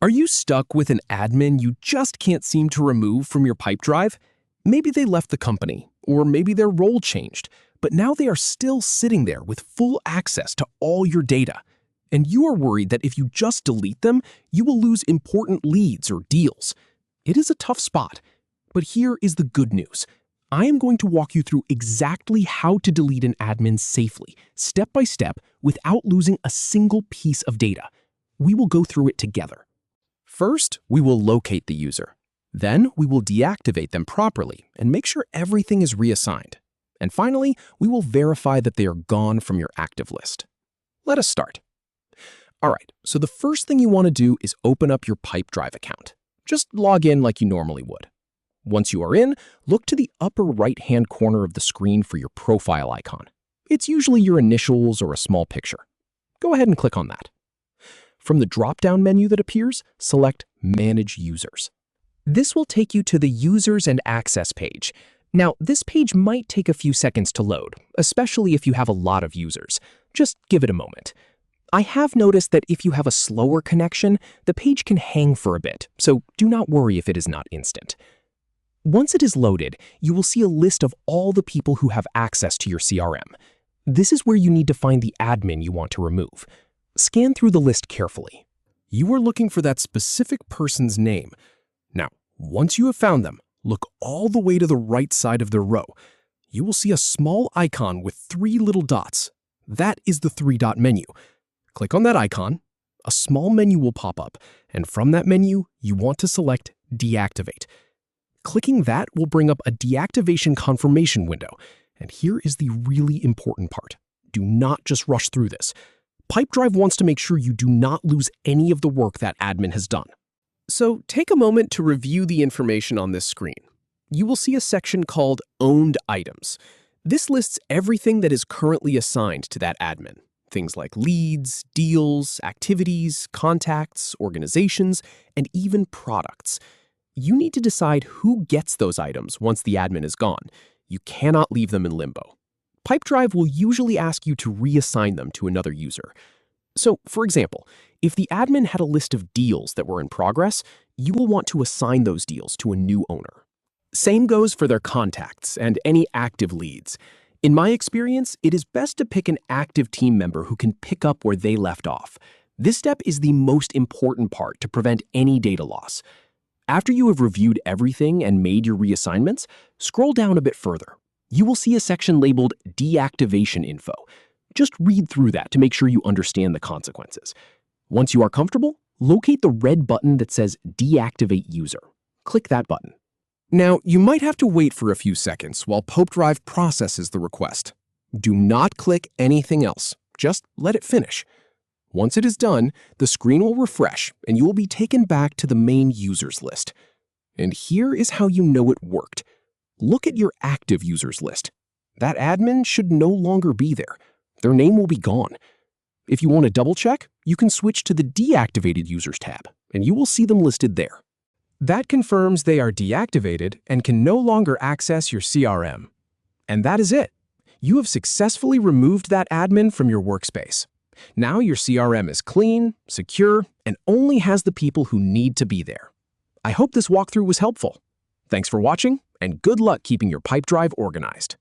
Are you stuck with an admin you just can't seem to remove from your Pipedrive? Maybe they left the company, or maybe their role changed, but now they are still sitting there with full access to all your data. And you are worried that if you just delete them, you will lose important leads or deals. It is a tough spot, but here is the good news. I am going to walk you through exactly how to delete an admin safely, step by step, without losing a single piece of data. We will go through it together. First, we will locate the user. Then, we will deactivate them properly and make sure everything is reassigned. And finally, we will verify that they are gone from your active list. Let us start. All right, so the first thing you want to do is open up your Pipedrive account. Just log in like you normally would. Once you are in, look to the upper right-hand corner of the screen for your profile icon. It's usually your initials or a small picture. Go ahead and click on that. From the drop-down menu that appears, select Manage Users. This will take you to the Users and Access page. Now, this page might take a few seconds to load, especially if you have a lot of users. Just give it a moment. I have noticed that if you have a slower connection, the page can hang for a bit, so do not worry if it is not instant. Once it is loaded, you will see a list of all the people who have access to your CRM. This is where you need to find the admin you want to remove. Scan through the list carefully. You are looking for that specific person's name. Now, once you have found them, look all the way to the right side of their row. You will see a small icon with 3 little dots. That is the 3-dot menu. Click on that icon. A small menu will pop up, and from that menu, you want to select Deactivate. Clicking that will bring up a deactivation confirmation window. And here is the really important part. Do not just rush through this. Pipedrive wants to make sure you do not lose any of the work that admin has done. So take a moment to review the information on this screen. You will see a section called Owned Items. This lists everything that is currently assigned to that admin. Things like leads, deals, activities, contacts, organizations, and even products. You need to decide who gets those items once the admin is gone. You cannot leave them in limbo. Pipedrive will usually ask you to reassign them to another user. So, for example, if the admin had a list of deals that were in progress, you will want to assign those deals to a new owner. Same goes for their contacts and any active leads. In my experience, it is best to pick an active team member who can pick up where they left off. This step is the most important part to prevent any data loss. After you have reviewed everything and made your reassignments, scroll down a bit further. You will see a section labeled Deactivation Info. Just read through that to make sure you understand the consequences. Once you are comfortable, locate the red button that says Deactivate User. Click that button. Now, you might have to wait for a few seconds while Pipedrive processes the request. Do not click anything else. Just let it finish. Once it is done, the screen will refresh and you will be taken back to the main users list. And here is how you know it worked. Look at your active users list. That admin should no longer be there. Their name will be gone. If you want to double check, you can switch to the Deactivated Users tab, and you will see them listed there. That confirms they are deactivated and can no longer access your CRM. And that is it. You have successfully removed that admin from your workspace. Now your CRM is clean, secure, and only has the people who need to be there. I hope this walkthrough was helpful. Thanks for watching, and good luck keeping your Pipedrive organized.